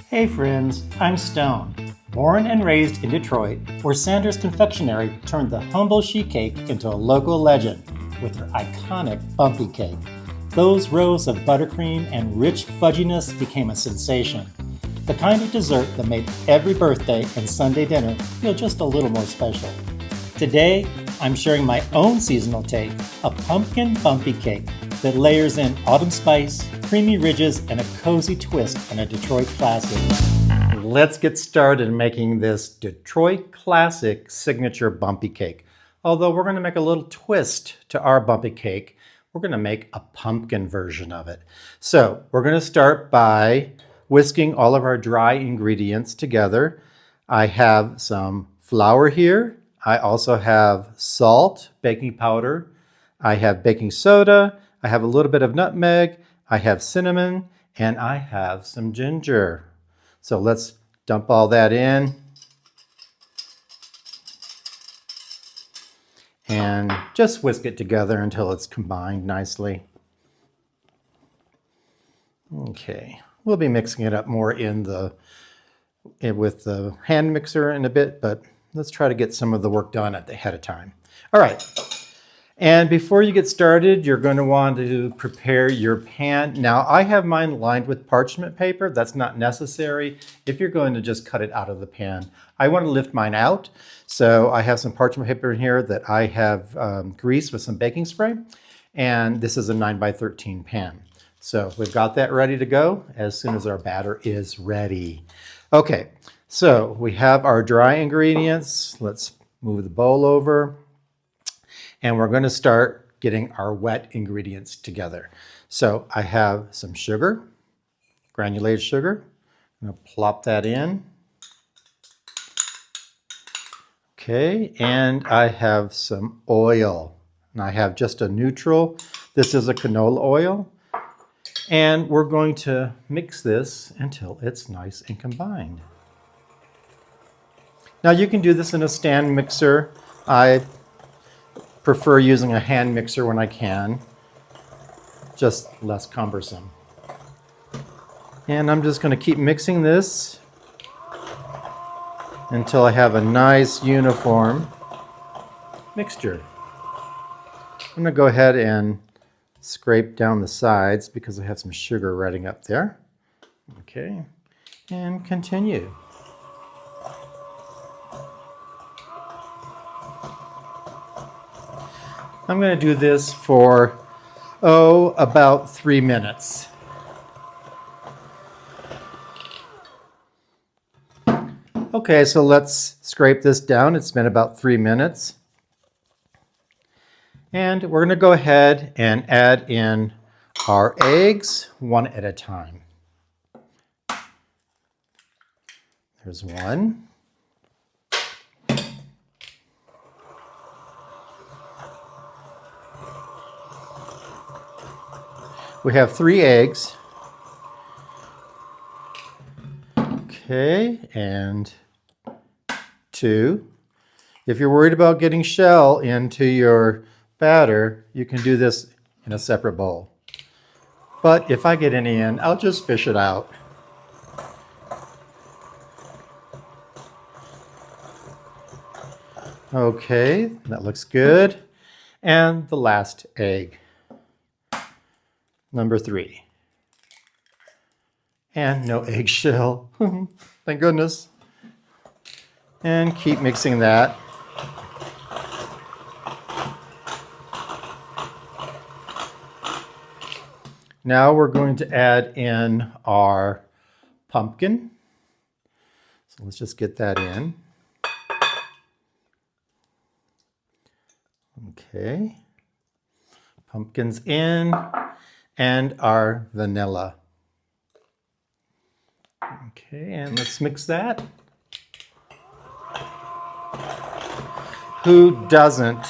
Hey friends, I'm Stone. Born and raised in Detroit, where Sanders Confectionery turned the humble sheet cake into a local legend with her iconic bumpy cake. Those rows of buttercream and rich fudginess became a sensation. The kind of dessert that made every birthday and Sunday dinner feel just a little more special. Today, I'm sharing my own seasonal take, a pumpkin bumpy cake that layers in autumn spice, creamy ridges, and a cozy twist on a Detroit classic. Let's get started making this Detroit classic signature bumpy cake. Although we're going to make a little twist to our bumpy cake, we're going to make a pumpkin version of it. So we're going to start by whisking all of our dry ingredients together. I have some flour here. I also have salt, baking powder. I have baking soda. I have a little bit of nutmeg. I have cinnamon, and I have some ginger. So let's dump all that in. And just whisk it together until it's combined nicely. Okay, we'll be mixing it up more with the hand mixer in a bit, but let's try to get some of the work done ahead of time. All right, and before you get started, you're going to want to prepare your pan. Now, I have mine lined with parchment paper. That's not necessary if you're going to just cut it out of the pan. I want to lift mine out, so I have some parchment paper in here that I have greased with some baking spray, and this is a 9x13 pan. So we've got that ready to go as soon as our batter is ready. Okay, so we have our dry ingredients. Let's move the bowl over. And we're going to start getting our wet ingredients together. So I have some sugar, granulated sugar. I'm going to plop that in. Okay, and I have some oil. And I have just a neutral. This is a canola oil. And we're going to mix this until it's nice and combined. Now you can do this in a stand mixer. I prefer using a hand mixer when I can, just less cumbersome. And I'm just going to keep mixing this until I have a nice uniform mixture. I'm going to go ahead and scrape down the sides because I have some sugar running up there. Okay, and continue. I'm going to do this for, about 3 minutes. Okay, so let's scrape this down. It's been about 3 minutes. And we're going to go ahead and add in our eggs one at a time. There's one. We have 3 eggs. Okay, and 2. If you're worried about getting shell into your batter, you can do this in a separate bowl. But if I get any in, I'll just fish it out. Okay, that looks good. And the last egg. Number 3. And no eggshell. Thank goodness. And keep mixing that. Now we're going to add in our pumpkin. So let's just get that in. Okay. Pumpkin's in. And our vanilla. Okay, and let's mix that. Who doesn't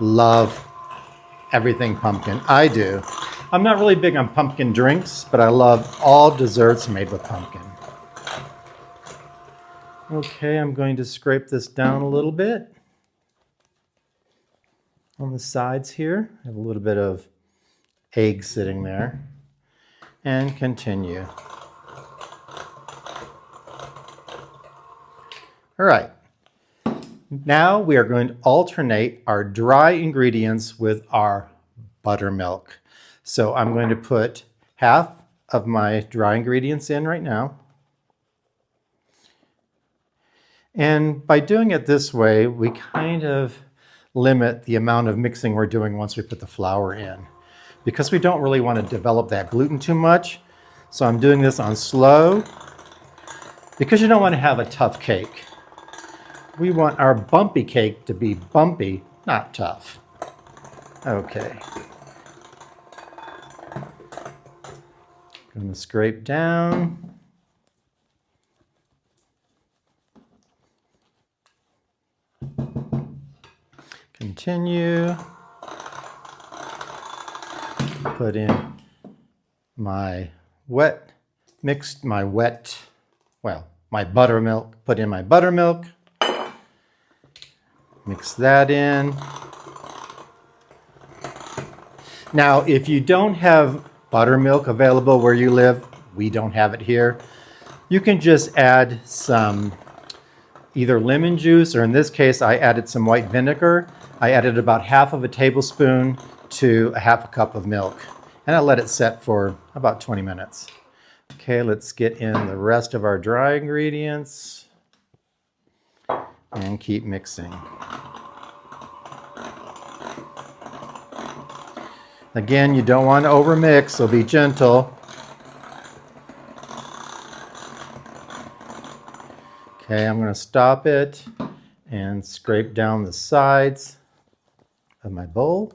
love everything pumpkin? I do. I'm not really big on pumpkin drinks, but I love all desserts made with pumpkin. Okay, I'm going to scrape this down a little bit. On the sides here, I have a little bit of egg sitting there. And continue. All right. Now we are going to alternate our dry ingredients with our buttermilk. So I'm going to put half of my dry ingredients in right now. And by doing it this way, we kind of limit the amount of mixing we're doing once we put the flour in, because we don't really want to develop that gluten too much. So I'm doing this on slow, because you don't want to have a tough cake. We want our bumpy cake to be bumpy, not tough. Okay. Going to scrape down. Continue. Put in my my buttermilk. Put in my buttermilk. Mix that in. Now, if you don't have buttermilk available where you live, we don't have it here, you can just add some either lemon juice, or in this case, I added some white vinegar. I added about half of a tablespoon to a half a cup of milk, and I let it set for about 20 minutes. Okay, let's get in the rest of our dry ingredients and keep mixing. Again, you don't want to overmix, so be gentle. Okay, I'm going to stop it and scrape down the sides of my bowl,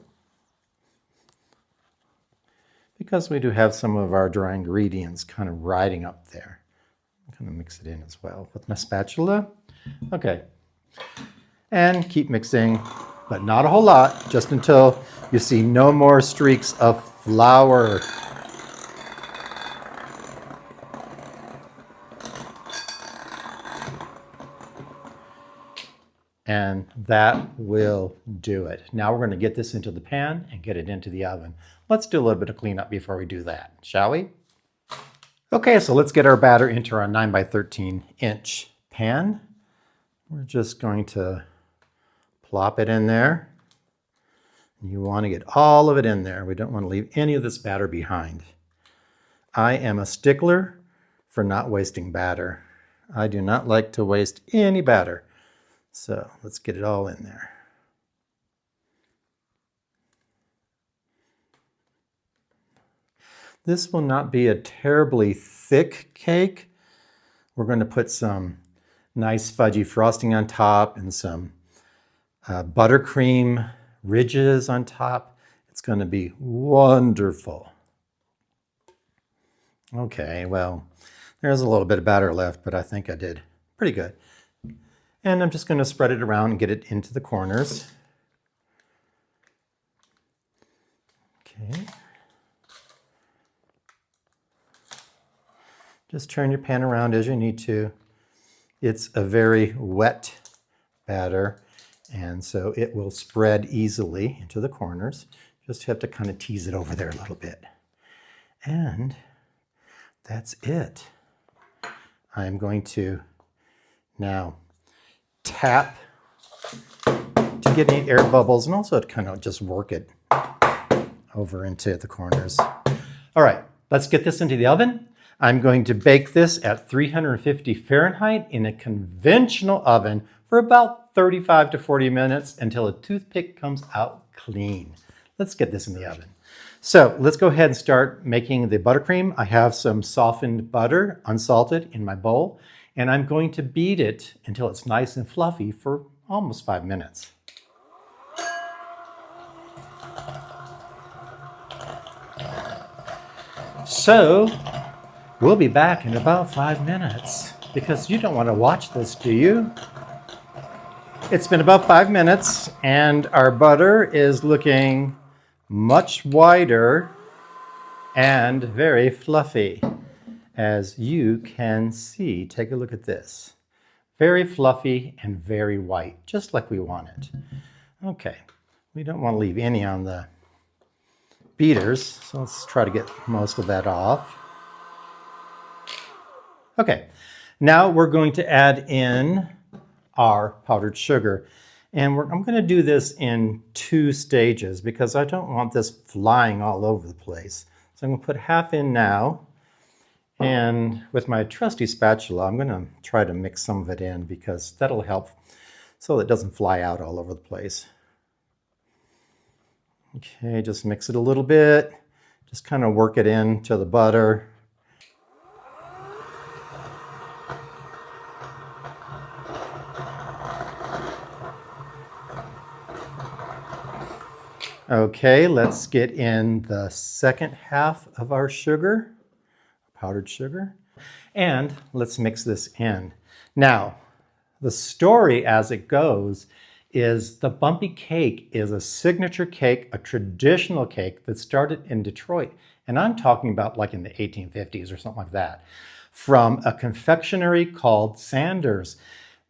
because we do have some of our dry ingredients kind of riding up there. I'm going to mix it in as well with my spatula. Okay, and keep mixing, but not a whole lot, just until you see no more streaks of flour. And that will do it. Now we're going to get this into the pan and get it into the oven. Let's do a little bit of cleanup before we do that, shall we? Okay, so let's get our batter into our 9 by 13 inch pan. We're just going to plop it in there. You want to get all of it in there. We don't want to leave any of this batter behind. I am a stickler for not wasting batter. I do not like to waste any batter. So let's get it all in there. This will not be a terribly thick cake. We're going to put some nice fudgy frosting on top and some buttercream ridges on top. It's going to be wonderful. Okay, well, there's a little bit of batter left, but I think I did pretty good. And I'm just going to spread it around and get it into the corners. Okay. Just turn your pan around as you need to. It's a very wet batter, and so it will spread easily into the corners. Just have to kind of tease it over there a little bit. And that's it. I'm going to now tap to get any air bubbles, and also to kind of just work it over into the corners. All right, let's get this into the oven. I'm going to bake this at 350 Fahrenheit in a conventional oven for about 35 to 40 minutes until a toothpick comes out clean. Let's get this in the oven. So let's go ahead and start making the buttercream. I have some softened butter, unsalted, in my bowl, and I'm going to beat it until it's nice and fluffy for almost 5 minutes. So we'll be back in about 5 minutes, because you don't want to watch this, do you? It's been about 5 minutes, and our butter is looking much wider and very fluffy, as you can see. Take a look at this. Very fluffy and very white, just like we want it. Okay, we don't want to leave any on the beaters, so let's try to get most of that off. Okay, now we're going to add in our powdered sugar. And I'm going to do this in 2 stages because I don't want this flying all over the place. So I'm going to put half in now. And with my trusty spatula, I'm going to try to mix some of it in because that'll help so it doesn't fly out all over the place. Okay, just mix it a little bit. Just kind of work it into the butter. Okay, let's get in the second half of our sugar, powdered sugar, and let's mix this in. Now, the story as it goes is the Bumpy Cake is a signature cake, a traditional cake that started in Detroit. And I'm talking about like in the 1850s or something like that, from a confectionery called Sanders.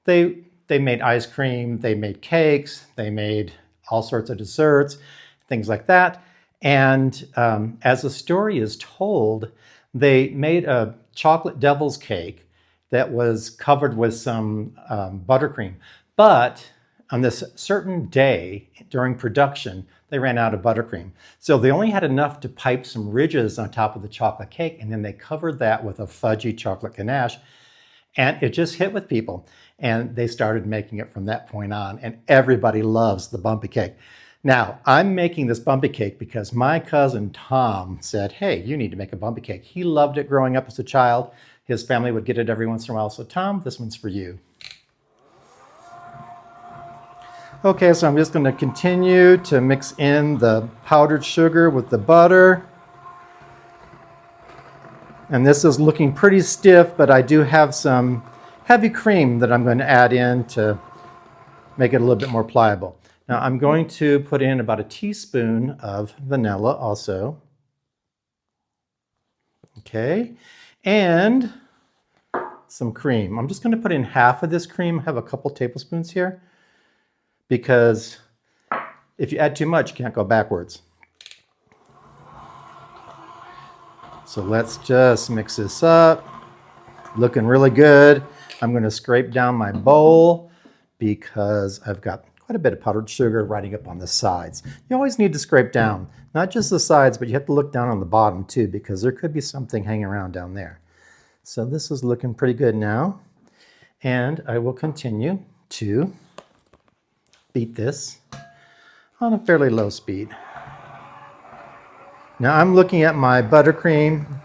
They made ice cream, they made cakes, they made all sorts of desserts, things like that. And as the story is told, they made a chocolate devil's cake that was covered with some buttercream. But on this certain day during production, they ran out of buttercream. So they only had enough to pipe some ridges on top of the chocolate cake, and then they covered that with a fudgy chocolate ganache, and it just hit with people. And they started making it from that point on, and everybody loves the Bumpy Cake. Now, I'm making this Bumpy Cake because my cousin Tom said, hey, you need to make a Bumpy Cake. He loved it growing up as a child. His family would get it every once in a while. So Tom, this one's for you. Okay, so I'm just going to continue to mix in the powdered sugar with the butter. And this is looking pretty stiff, but I do have some heavy cream that I'm going to add in to make it a little bit more pliable. Now I'm going to put in about a teaspoon of vanilla also. Okay, and some cream. I'm just going to put in half of this cream. I have a couple tablespoons here because if you add too much, you can't go backwards. So let's just mix this up. Looking really good. I'm going to scrape down my bowl because I've got quite a bit of powdered sugar riding up on the sides. You always need to scrape down, not just the sides, but you have to look down on the bottom too because there could be something hanging around down there. So this is looking pretty good now. And I will continue to beat this on a fairly low speed. Now I'm looking at my buttercream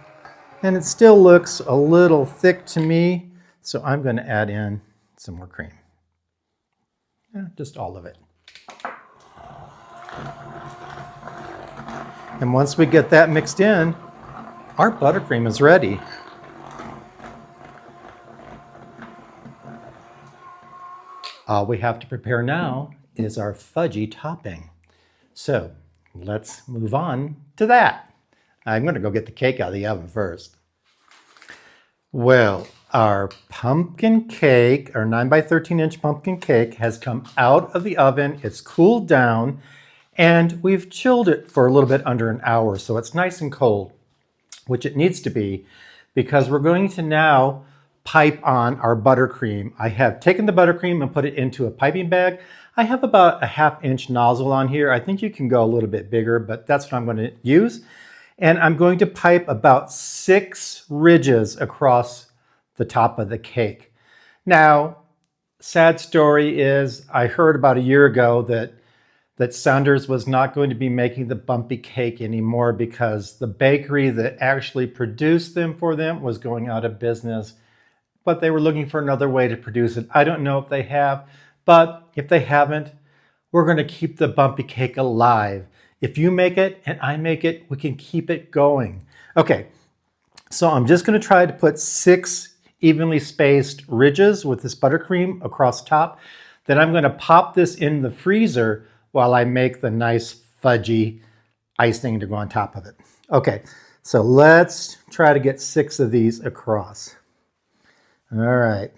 and it still looks a little thick to me, so I'm going to add in some more cream. Yeah, just all of it. And once we get that mixed in, our buttercream is ready. All we have to prepare now is our fudgy topping. So let's move on to that. I'm going to go get the cake out of the oven first. Well, our pumpkin cake, our 9 by 13 inch pumpkin cake has come out of the oven. It's cooled down and we've chilled it for a little bit under an hour. So it's nice and cold, which it needs to be because we're going to now pipe on our buttercream. I have taken the buttercream and put it into a piping bag. I have about a 1/2 inch nozzle on here. I think you can go a little bit bigger, but that's what I'm going to use. And I'm going to pipe about 6 ridges across the top of the cake. Now, sad story is I heard about a year ago that Sanders was not going to be making the Bumpy Cake anymore because the bakery that actually produced them for them was going out of business. But they were looking for another way to produce it. I don't know if they have, but if they haven't, we're going to keep the Bumpy Cake alive. If you make it and I make it, we can keep it going. Okay, so I'm just going to try to put 6 evenly spaced ridges with this buttercream across top. Then I'm going to pop this in the freezer while I make the nice fudgy icing to go on top of it. Okay, so let's try to get 6 of these across. All right.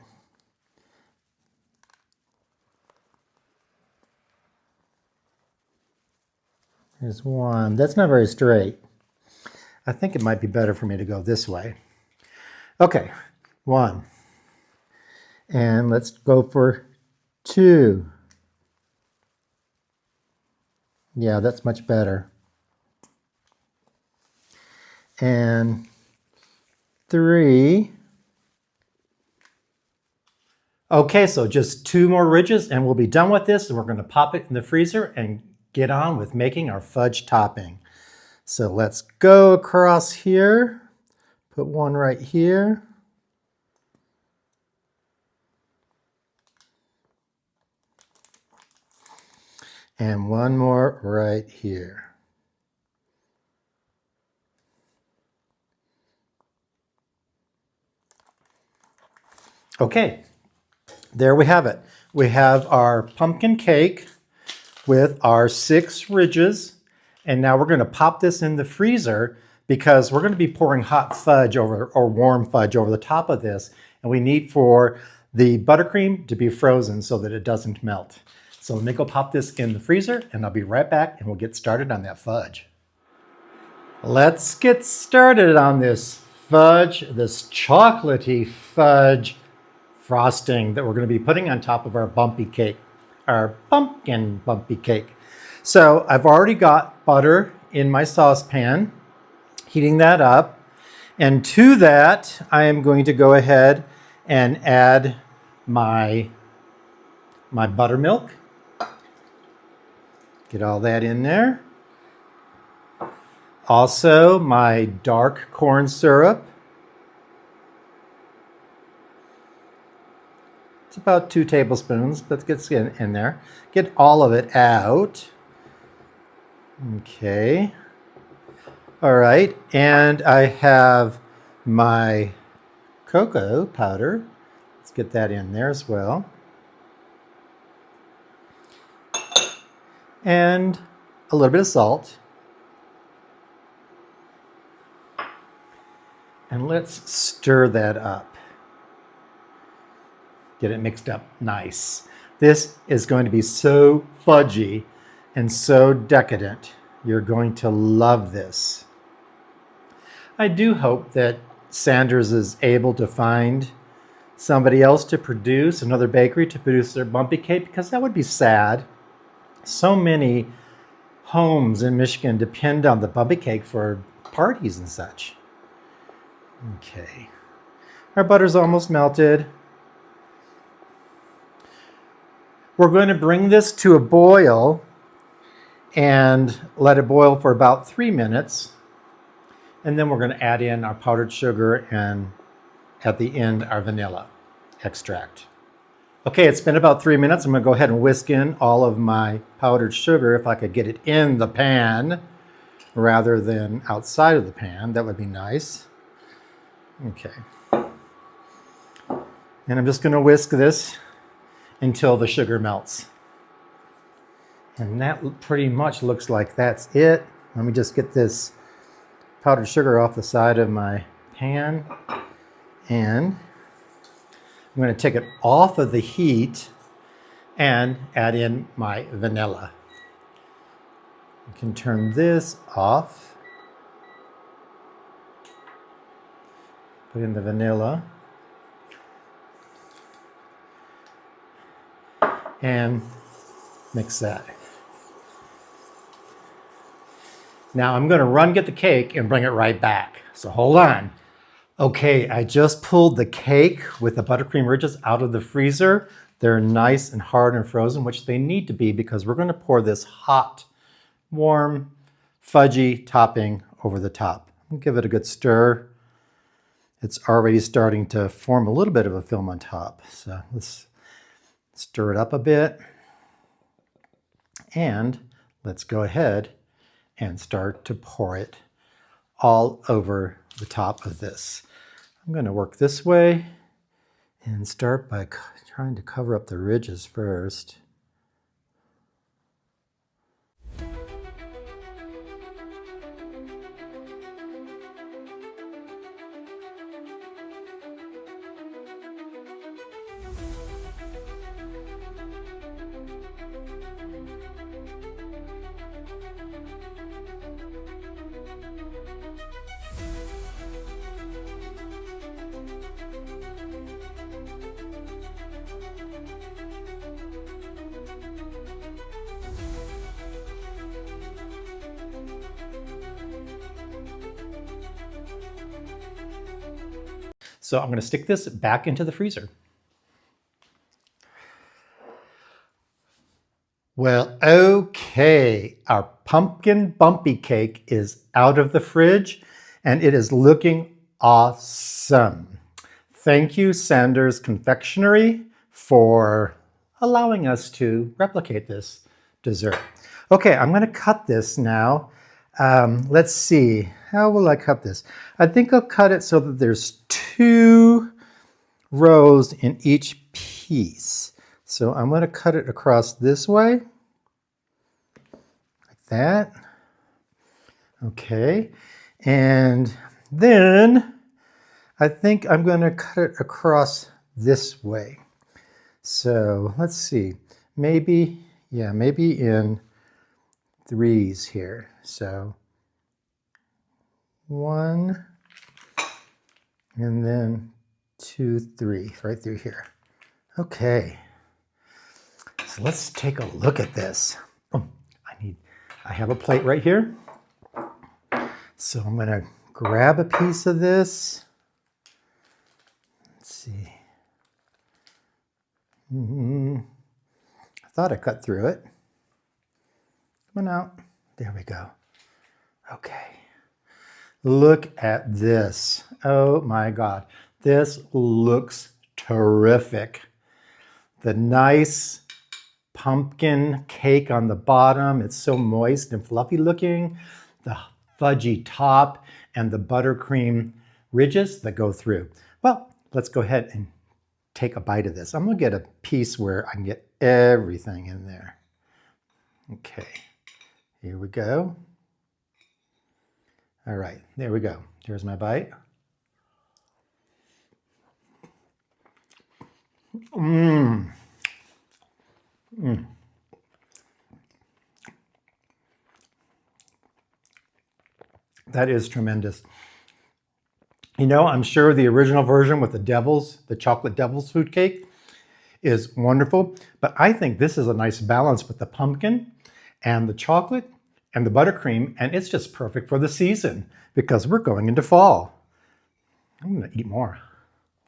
Here's one. That's not very straight. I think it might be better for me to go this way. Okay, 1. And let's go for 2. Yeah, that's much better. And 3. Okay, so just 2 more ridges and we'll be done with this, and we're going to pop it in the freezer and get on with making our fudge topping. So let's go across here, put one right here. And one more right here. Okay, there we have it. We have our pumpkin cake with our 6 ridges. And now we're going to pop this in the freezer because we're going to be pouring hot fudge over, or warm fudge over the top of this. And we need for the buttercream to be frozen so that it doesn't melt. So let me go pop this in the freezer and I'll be right back and we'll get started on that fudge. Let's get started on this fudge, this chocolatey fudge frosting that we're going to be putting on top of our bumpy cake, our pumpkin bumpy cake. So I've already got butter in my saucepan, heating that up. And to that, I am going to go ahead and add my buttermilk. Get all that in there. Also, my dark corn syrup. It's about 2 tablespoons, but let's get in there. Get all of it out. Okay. All right, and I have my cocoa powder. Let's get that in there as well. And a little bit of salt. And let's stir that up. Get it mixed up nice. This is going to be so fudgy and so decadent. You're going to love this. I do hope that Sanders is able to find somebody else to produce, another bakery to produce their bumpy cake, because that would be sad. So many homes in Michigan depend on the bumpy cake for parties and such. Okay, our butter's almost melted. We're going to bring this to a boil and let it boil for about 3 minutes. And then we're going to add in our powdered sugar and at the end our vanilla extract. Okay, it's been about 3 minutes. I'm going to go ahead and whisk in all of my powdered sugar. If I could get it in the pan rather than outside of the pan, that would be nice. Okay. And I'm just going to whisk this until the sugar melts. And that pretty much looks like that's it. Let me just get this powdered sugar off the side of my pan. And I'm going to take it off of the heat and add in my vanilla. You can turn this off. Put in the vanilla. And mix that. Now I'm going to get the cake and bring it right back. So hold on. Okay, I just pulled the cake with the buttercream ridges out of the freezer. They're nice and hard and frozen, which they need to be because we're going to pour this hot, warm, fudgy topping over the top. I'll give it a good stir. It's already starting to form a little bit of a film on top. So let's stir it up a bit. And let's go ahead and start to pour it all over the top of this. I'm going to work this way and start by trying to cover up the ridges first. So I'm going to stick this back into the freezer. Well, okay, our pumpkin bumpy cake is out of the fridge and it is looking awesome. Thank you, Sanders Confectionery, for allowing us to replicate this dessert. Okay, I'm going to cut this now. Let's see, how will I cut this? I think I'll cut it so that there's 2 rows in each piece. So I'm going to cut it across this way, like that. Okay, and then I think I'm going to cut it across this way. So let's see, maybe in 3s here. So 1, and then 2, 3, right through here. Okay, so let's take a look at this. Oh, I have a plate right here. So I'm going to grab a piece of this. Let's see. I thought I cut through it. Come on out. There we go. Okay. Look at this. Oh my God. This looks terrific. The nice pumpkin cake on the bottom. It's so moist and fluffy looking. The fudgy top and the buttercream ridges that go through. Well, let's go ahead and take a bite of this. I'm going to get a piece where I can get everything in there. Okay, here we go. All right, there we go. Here's my bite. That is tremendous. You know, I'm sure the original version with the chocolate devil's food cake is wonderful, but I think this is a nice balance with the pumpkin and the chocolate and the buttercream, and it's just perfect for the season because we're going into fall. I'm gonna eat more.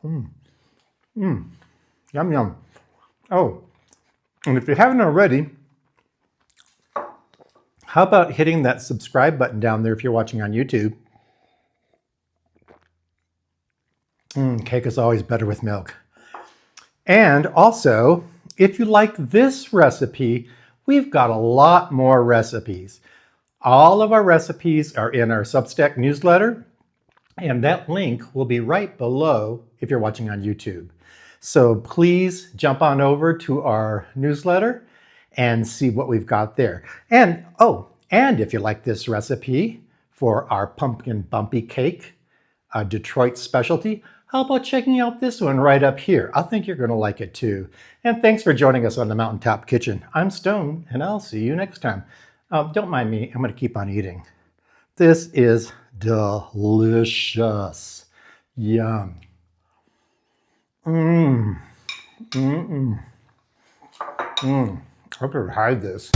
Yum, yum. Oh, and if you haven't already, how about hitting that subscribe button down there if you're watching on YouTube? Cake is always better with milk. And also, if you like this recipe, we've got a lot more recipes. All of our recipes are in our Substack newsletter, and that link will be right below if you're watching on YouTube. So please jump on over to our newsletter and see what we've got there. And if you like this recipe for our pumpkin bumpy cake, a Detroit specialty, how about checking out this one right up here? I think you're going to like it too. And thanks for joining us on the Mountaintop Kitchen. I'm Stone, and I'll see you next time. Don't mind me, I'm going to keep on eating. This is delicious. Yum. I could hide this.